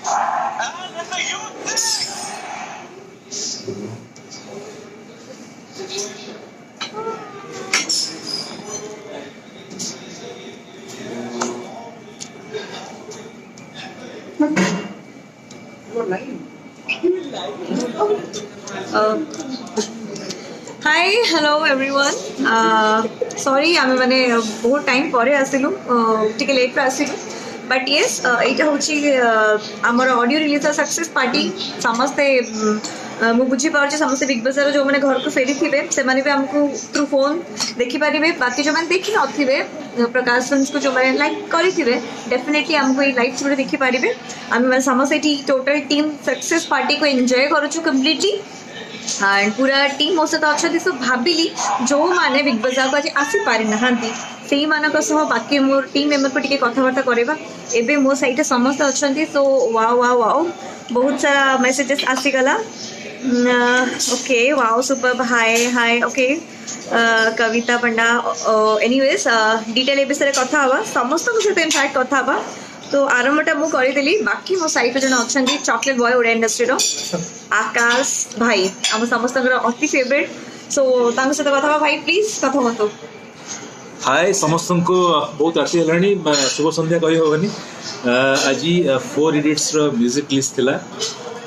Hi hello everyone sorry आम मैंने बहुत टाइम पर आसिलु टिके लेट आसिलु बट येस यहाँ हूँ आमर ऑडियो रिलीज सक्सेस पार्टी समस्ते मु बुझीपार समस्ते बिग बजार जो मैंने घर को फेरी थे से भी आमको थ्रू फोन देखिपारे बाकी जो मैंने देखी न प्रकाश फिल्म्स को जो मैंने लाइक करेंगे डेफिनेटली आमको ये लाइव स्टोरी देखिपारे आम समस्ते टोटल टीम सक्सेस पार्टी को एंजॉय करुचु कम्प्लीटली एंड पूरा टीम मो सहित अच्छा सो भाविली जो मैंने बिग बजार को आज आसी पारि नहांती से मानक सह बाकी मोर टीम मेम्बर को टिके कथबार्ता करवा एबे मो साइड समस्त अच्छा सो वाओ वाओ वाओ बहुत सारा मेसेजेस आसीगला ओके वाओ सुपर हाय हाय ओके कविता पंडा एनीवेज डिटेल ए विषय कथा हवा समस्त सहित इनफैक्ट कथा हवा तो आरंभटा मु करेदेली बाकी मो साइड जन अच्छा चॉकलेट बॉय ओडिया इंडस्ट्री आकाश भाई आम समस्त अति फेवरेट सो सहित कथा भाई प्लीज कथा मत हाय समस्त को बहुत राति है शुभ संध्या कही हेनी आज 4 इडियट्स म्यूजिक लिस्ट थिला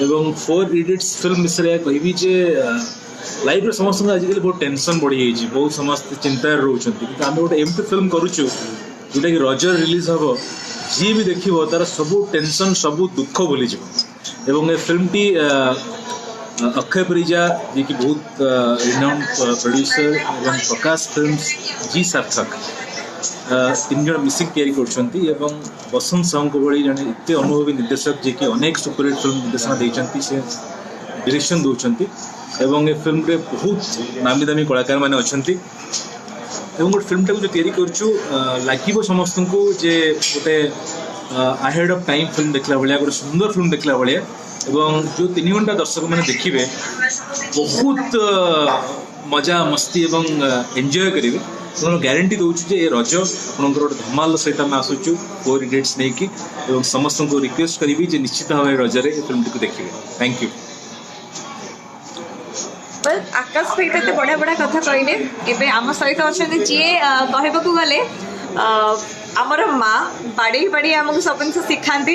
एवं 4 इडियट्स फिल्म विषय कहबी जे लाइफ समस्त आजिकल बहुत टेंशन बढ़ी जाइए बहुत समस्त चिंतार रोचंती आम गोटे एमती फिल्म करुचु जोटा कि रज रिलीज हम जी भी देखिबो तार सबू टेंशन सबू दुख भूली जाए एवं ए फिल्म टी अक्षय परिजा जी की बहुत रिनाउंड प्रोड्यूसर एवं प्रकाश फिल्म्स जी सार्थक 3 जन मिसिक तैयारी करछंती एवं बसंत साहू को भली जने इतने अनुभवी निर्देशक जे कि अनेक सुपरहिट फिल्म निर्देशना देइछंती से डायरेक्शन दउछंती एवं ए फिल्म रे बहुत नामी दामी कलाकार माने अछंती एवं गोटे फिल्म टाक जो तैयारी करछु लागिबो समस्त को जे गोटे अहेड ऑफ टाइम फिल्म देखला भलिया गोटे सुंदर फिल्म देखला भलिया एवं जो 3 घंटा दर्शक मैंने देखिए बहुत मजा मस्ती एवं एंजॉय करेंगे तो ग्यारंटी दूसरी जे रज आप गोटे धमाल सहित आम आसुचु 4 इडियट्स नहीं कि समस्त को रिक्वेस्ट करी जे निश्चित भाव रजरे फिल्म टी देखिए थैंक यू आकाश सहित एत बढ़िया बढ़िया कथा कहले आम सहित अच्छा जी कहवाक गले आमर माँ बाड़ी बाड़ी आमको सब जिन सिखाती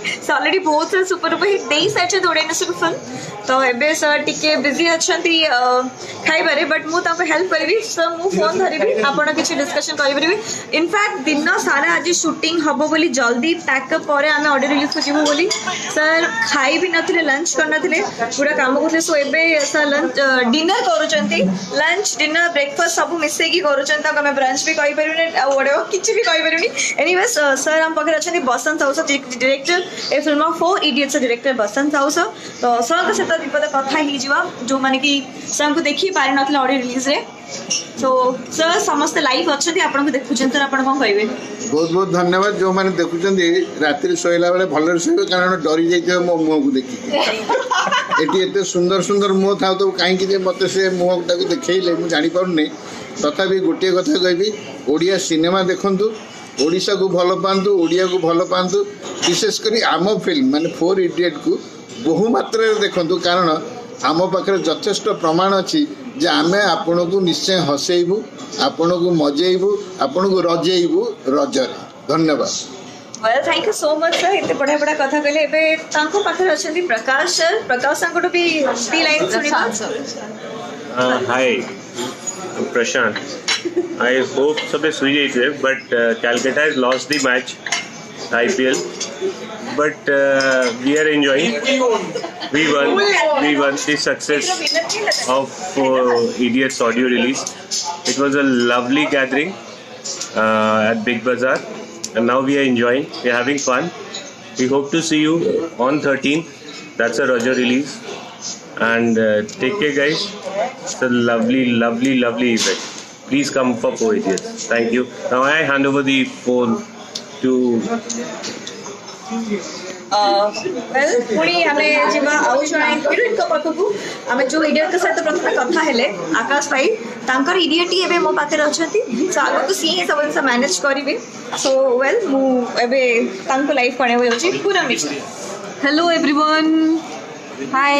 से अलरेडी बहुत सारा सुपर डुपर हिट दे सारी ओडिया इंडस्ट्री फिल्म तो एबे सर टिके बिजी अच्छा खाइबारे बट मुझे हेल्प करी सर मु फोन धरबी आपड़ किसी डिस्कशन करें इनफैक्ट दिन सारा आज शूटिंग हम बोली जल्दी पैकअप पर आम ऑडियो रिलीज को जीवु बोली सर खाई भी नथिले लंच करनथिले पूरा काम करते सो एबे सर लंच डिनर करूचंती लंच डिनर ब्रेकफास्ट सब मिसई की करूचंता आम ब्रंच भी कहि परिबे ओडे किछि भी कहि परिबे एनीवेज सर हम पाखे अच्छा बसंत साहू डायरेक्टर ए film 4 idiots director Basant Sahu तो सर सहित विपद कथा ही जो माने कि सर को देखी पारि नथिले ऑडियो रिलीज रे तो सर समस्त लाइव अच्छा आपन को देखुछन सर आपन कोन कहबे बहुत बहुत धन्यवाद जो माने देखुछन रात्रि सोइला बेले भलर सोइबे कारण डरी जाइते मो मुंह को देखि एटी एते सुंदर सुंदर मुंह था तो काहे कि मते से मुंह टाको देखैले मु जानि पाउनी तथापि गोटे कथा कहबी ओडिया सिनेमा देखंतु ओडिशा को भल पातु ओडिया को भल पातु विशेषकर आम फिल्म माने 4 इडियट को बहु मात्रा देखंतु कारण आम पाखे यथेष्ट प्रमाण अच्छी जे आमे आपण को निश्चय हसैबू आपण को मजेबू आपण को रजेबू रजरे धन्यवाद well thank you so much sir इतने बढ़िया बढ़िया कथा कहले एबे तांको पाखे अछंती प्रकाश सर प्रकाश सांको भी 3 लाइन सुनिबा हाय प्रशांत I hope सबे सुई जाइए but Calcutta has lost the match IPL but we are enjoying we won the success of Idiots audio release. It was a lovely gathering at Big Bazaar and now we are enjoying, we are having fun. We hope to see you on 13th. That's a Roger release and take care guys. It's a lovely event. Please come for Poetius. Thank you. Now I hand over the phone to well पुणी आमे जिबा आउ जणा heroine को पाखकु आमे जो idiot के साथ प्रथम कथा हेले आकाश भाई तांकर इडियट ही एबे मो पाखे अछंती सो आगो को सी सब से मैनेज करिवे सो वेल मु एबे तांको लाइफ पणे होय अछि पूरा मिछ hello everyone hi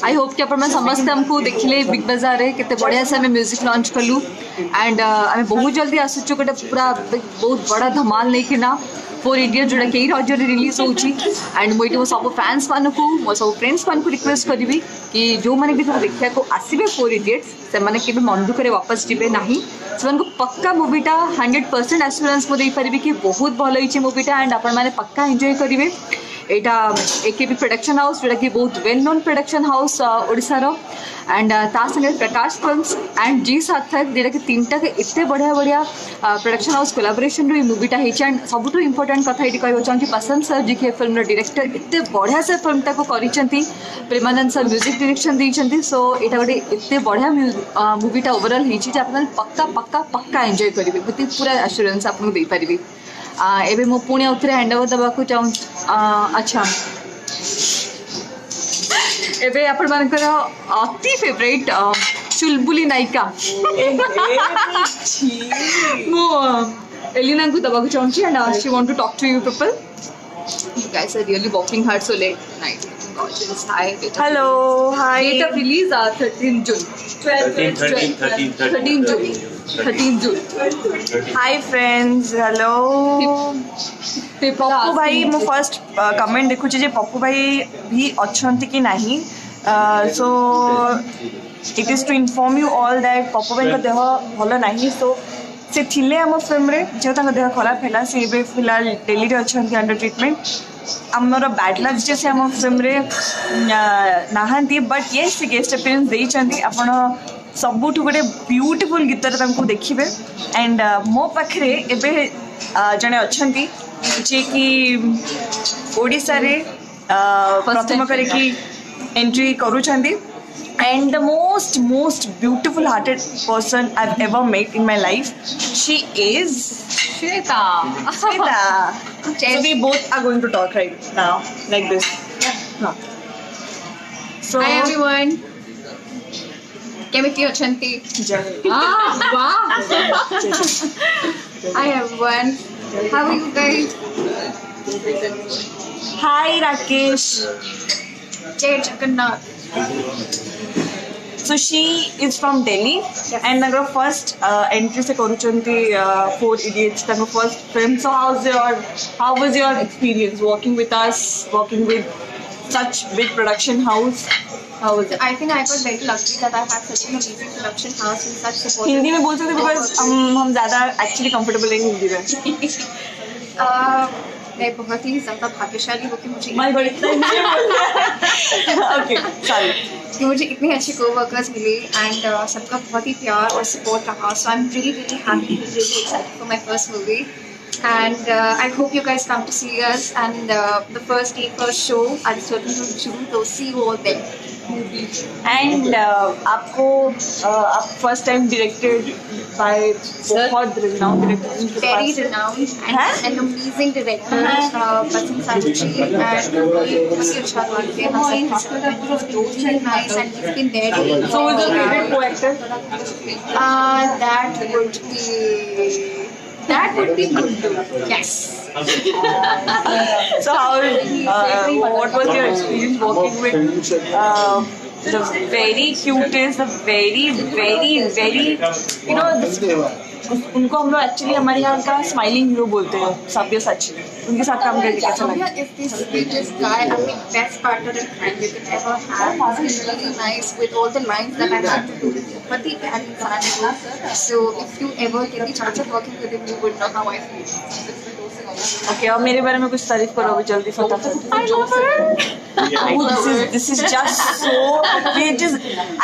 I hope कि आपण समस्त हमको देखिले बिग बाजार रे केते बढ़िया से हमें म्यूजिक लॉन्च कलु एंड हमें बहुत जल्दी आसुचु गोटे पूरा बहुत बड़ा धमाल नहीं कि ना 4 इडियट जोड़ा कई राज्य रिलीज होची एंड मुझे मो सब फैंस मान को मो सब फ्रेंड्स मान को रिक्वेस्ट करी कि जो मैंने भी देखा को आसबे 4 इडियट्स से माने के मन दुख वापस जीवे नहीं से पक्का मूवीटा 100% एश्योरेंस को दे पारिबी कि बहुत भल होइछे मूवीटा एंड आपण माने पक्का एंजॉय करिवे एटा एकेबी प्रोडक्शन हाउस जोटा कि बहुत वेल नोन प्रोडक्शन हाउस ओडिसार एंड ता संगे प्रकाश फिल्म्स एंड जी सार्थक जोटा कि तीनटा के इतने बढ़िया बढ़िया प्रोडक्शन हाउस कोलाबोरेशन रो मूवीटा होइछे एंड सबुठु इंपोर्टेंट कथा ये कहबो चाहूँ पसंद सर जी के फिल्म डायरेक्टर इतने बढ़िया से फिल्मटा को करिसेंती प्रेमानंद सर म्यूजिक डायरेक्शन देइछंती सो एटा गोटे इतने बढ़िया मूवीटा ओवरऑल होइछे जे आपन पक्का पक्का पक्का एंजॉय करिवे मते पूरा एश्योरेंस आपन दे पारिबे एबे मो पुणी आउथरे हैंड ओवर दबाकू चाहूँ अच्छा एबे आपण मानकर अति फेवरेट चुलबुली नायिका मो एलिना को दबाकू चाहूँ and she want to talk to you people you guys are really working hard so late night gorgeous hi hello hi date of release 13 June 13 June hi friends hello Pappu भाई मो first comment देखुची जे पप्पू भाई भी अच्छंती कि नहीं so it is to inform you all that Pappu भाई का देह भल नहीं सो से थिले आम फिल्म रे जो तांका देह खराब हैला से एबे फिलहाल दिल्ली रे अच्छंती अंडर ट्रीटमेंट आमर बैड लक जे से आम फिल्म रे नाहांती बट येस से गेस्ट अपीयरेंस देइचंती आपण सबुठु गोटे ब्यूटीफुल गीतर तांको देखिबे एंड मो पाखरे एबे जने अच्छंती जे कि ओडिसा रे प्रथम करे कि entry करूछंती and the most beautiful hearted person I've ever met in my life she is Shweta so we both are going to talk right now like this so hi everyone केमिति अछंती wow hi everyone how are you guys hi Rakesh Jai Jagannath so she is from Delhi and her first entry se karuchanti 4 idiots her first film so how was your experience working with us working with such big production house how was it I think I got very lucky that I had such an amazing production house and such support Hindi में बोल सकते because हम ज़्यादा actually comfortable नहीं हिंदी में मैं बहुत ही ज़्यादा भाग्यशाली हूँ कि मुझे ओके सॉरी कि मुझे इतने अच्छे कोवर्कर्स मिले एंड सबका बहुत ही प्यार और सपोर्ट रहा so I am really happy really excited for my first movie and I hope you guys come to see us and the first show at 13th June so see you all there and आपको आप first time directed by बहुत renowned director very renowned and an amazing director Basant Sachi and बहुत अच्छा काम किया really nice and he's been there so who's your favorite co-actor that would be Gundu yes so how what was your experience working with the very cutest the very you know उनको हम लोग actually हमारे यहाँ का smiling hero बोलते हैं सभ्य सच उनके साथ काम करके कैसा लगा is the sweetest guy and the best partner in crime you can ever have he's really nice with all the lines that I had to do but the bad insan so if you ever get the chance of working with him you would know how I feel okay और मेरे बारे में कुछ तारीफ करो अभी जल्दी फटाफट I love her this is just so it is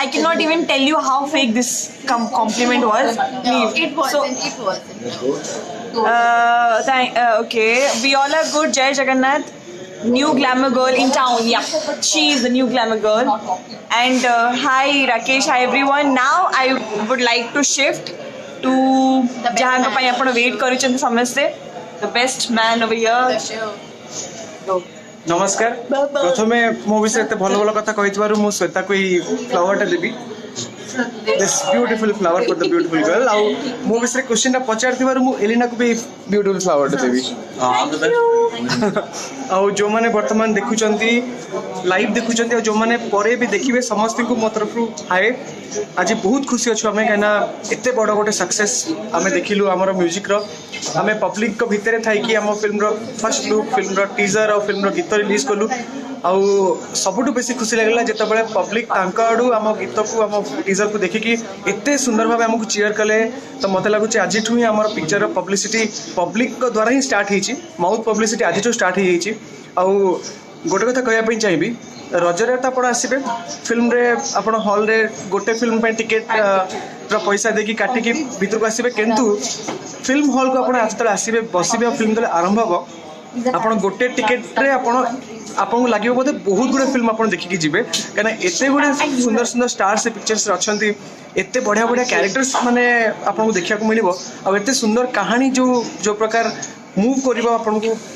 I cannot even tell you how fake this compliment was it wasn't okay we all are good Jai Jagannath new glamour girl in town yeah she is the new glamour girl and hi Rakesh hi everyone now I would like to shift to जहाँ का पाई अपन wait करू चंद समझते the best man over here नमस्कार प्रथमे मो विषय एत भल भल कथा कही मु श्वेता को फ्लावर टा देवी this beautiful flower for the beautiful girl. आउ मो विषय क्वेश्चन टा पचार थिबार मु एलिना को भी ब्यूटीफुल फ्लावर देबी आउ जो माने वर्तमान देखुचंती लाइव देखुचंती और जो माने परे भी देखिबे समस्त को मो तरफ हाय आज बहुत खुशी अच्छु हमें कहना एते बड़ गोटे सक्सेस हमें देखिलु हमर म्यूजिक रो हमें पब्लिक को भीतर थाई कि हम film row first look film रो टीजर और फिल्म रो गीत रिलीज कलु आउ सबुठु बेसी खुशी लागला जेतबेले पब्लिक तांका आडू हम गीत को हम टीजर को देखिकी एते सुंदर भाबे हमकु चीयर कले तो मते लागुचे आजिठु ही हमर पिक्चर रो पब्लिसिटी पब्लिक को द्वारा ही स्टार्ट हिची माउथ पब्लिसिटी आजिठु स्टार्ट ही हिची आउ गोटे कथा कहया पई चाहिबी रजरे त आपण आसीबे फिल्म रे आपण हॉल रे गोटे फिल्म पे टिकट रो पैसा देकी काटी की भीतर को आसीबे किंतु फिल्म हॉल को आपण आजतले आसीबे बसिबे फिल्म तले आरंभ हो आपण गोटे टिकट रे आपको लगे बोधे बहुत गुड़े फिल्म आप देखिकी जीवे कहीं एत गुड़े सुंदर सुंदर स्टार्स पिक्चर्स अच्छा एत बढ़िया बढ़िया कैरेक्टर्स माने आपको देखा मिल आते सुंदर कहानी जो प्रकार मुव कर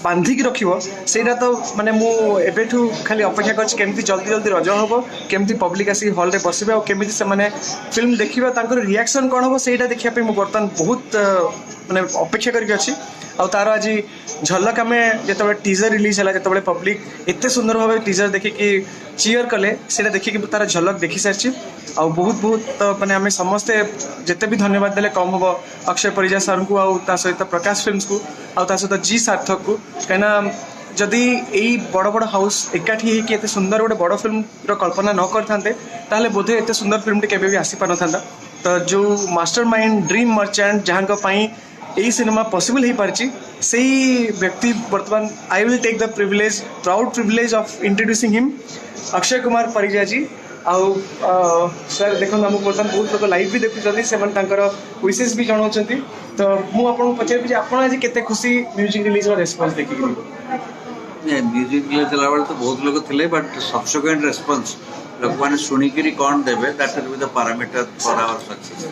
बांधिक रखिबो सेटा तो माने मु एबेठु खाली अपेक्षा करछि केमती जल्दी जल्दी रज होबो केमती पब्लिक आसी हॉल रे बसिबे और केमती से माने फिल्म देखिबा तांकर रिएक्शन कोन होबो सेटा देखिया पे मु बर्तन बहुत माने अपेक्षा करके अछि आ तार आज झलक आम जो टीजर रिलीज है जो पब्लिक एत सुंदर भाव टीजर देखिकी चीयर कले से देखिकी तार झलक देखी सारी आ बहुत बहुत माने आम समस्ते जिते भी धन्यवाद देले कम हम अक्षय परिजा सर को आ सहित प्रकाश फिल्म्स को आ सहित जी सार्थक को कहीं जदि यही बड़ बड़ हाउस एकाठी होती एत सुंदर गोटे बड़ फिल्म कल्पना न करते बोधे एत सुंदर फिल्म केबे भी आसी पार था तो जो मास्टर माइंड ड्रीम मर्चेंट जहाँ यही सिनेमा पॉसिबल हो पार्ची से व्यक्ति वर्तमान I will take the privilege proud privilege of introducing him Akshay Kumar Parija ji आउ सर देखो हम बर्तमान बहुत लोग लाइव भी देखुं से विशेष भी जनाऊँ तो मुझे पचारि आप आज केते खुशी म्यूजिक रिलीज रेस्पॉन्स देखिए म्यूजिक रिलीज बेले तो बहुत लोग थे बट सब्सिक्वेंट रेस्पॉन्स लोक मैंने शुणिकी कौन देवे that will be the parameter for our success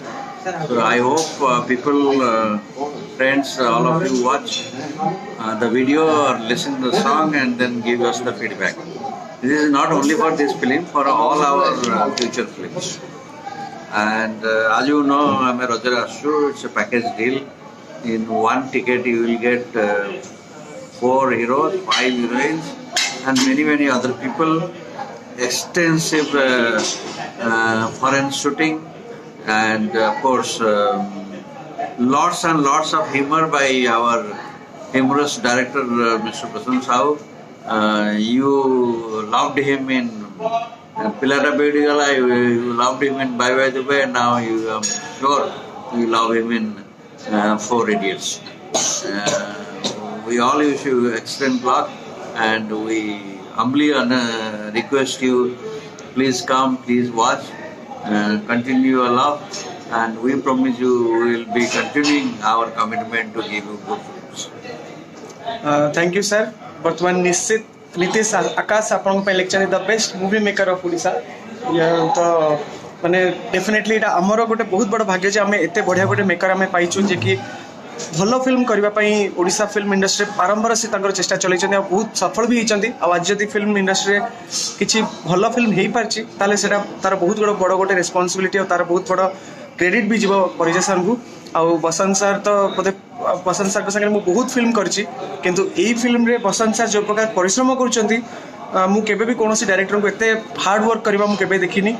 so I hope people friends all of you watch the video or listen to the song and then give us the feedback. This is not only for this film, for all our future films. And as you know, I'm a Roger Ashu, it's a package deal. In one ticket you will get 4 heroes, 5 heroines and many other people. Extensive foreign shooting and of course lots and lots of humor by our humorous director Mr. Prasan Sahu. You loved him in Pilata Bedigala, you loved him in Bye Bye Dubai, and now I'm sure you love him in 4 Idiots. We all wish you excellent luck and we humbly request you, please come, please watch. Continue your love and we promise you we will be continuing our commitment to give you good films. Thank you sir. वर्तमान निश्चित नीतीश आकाश आपन lecture the best movie maker of Odisha तो माने definitely एटा हमर गोटे बहुत बड़ भाग्य जे हमें एते बढ़िया गोटे मेकर हमें पाइछु जे कि भल फिल्म करने ओडिशा फिल्म इंडस्ट्री बारंबार से चेष्टा चलते बहुत सफल भी होती आज जदि फिल्म इंडस्ट्री किसी भल फिल्म हो पार्टी तार बहुत बड़ गोटे रेस्पॉन्सिबिलिटी और तार बहुत बड़ क्रेडिट भी जीव परिजा सर को आउ बसंत सर तो बोधे बसंत सर संगे मुझे बहुत फिल्म करी किंतु यही फिल्म रे बसंत सर जो प्रकार परिश्रम कर कौन डायरेक्टर को एत हार्ड वर्क करवा मुझे देखनी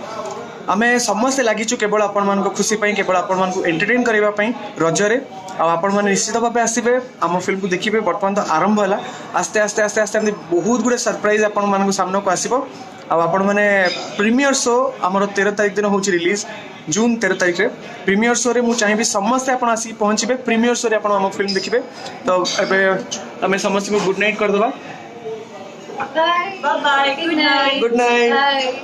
आमे समस्ते लगिचु केवल आपण मान खुशी केवल आपण मान एंटरटेन करने रजरे आपण मैंने निश्चित भाव आसबे आम फिल्म को देखिए बर्तमान तो आरंभ है आस्ते आस्ते आस्ते आस्ते बहुत गुड़े सरप्राइज आपण मान सामना को आसो आपण मैंने प्रीमियर शो आमर 13 तारिख दिन हूँ रिलीज जून 13 तारिख रे प्रीमियर शो रे मु चाहिए समस्ते आपण आसी पहुँचे प्रीमियर शो रे आपण आम फिल्म देखिए तो आम समस्त को गुड नाइट करदे bye bye good night good night.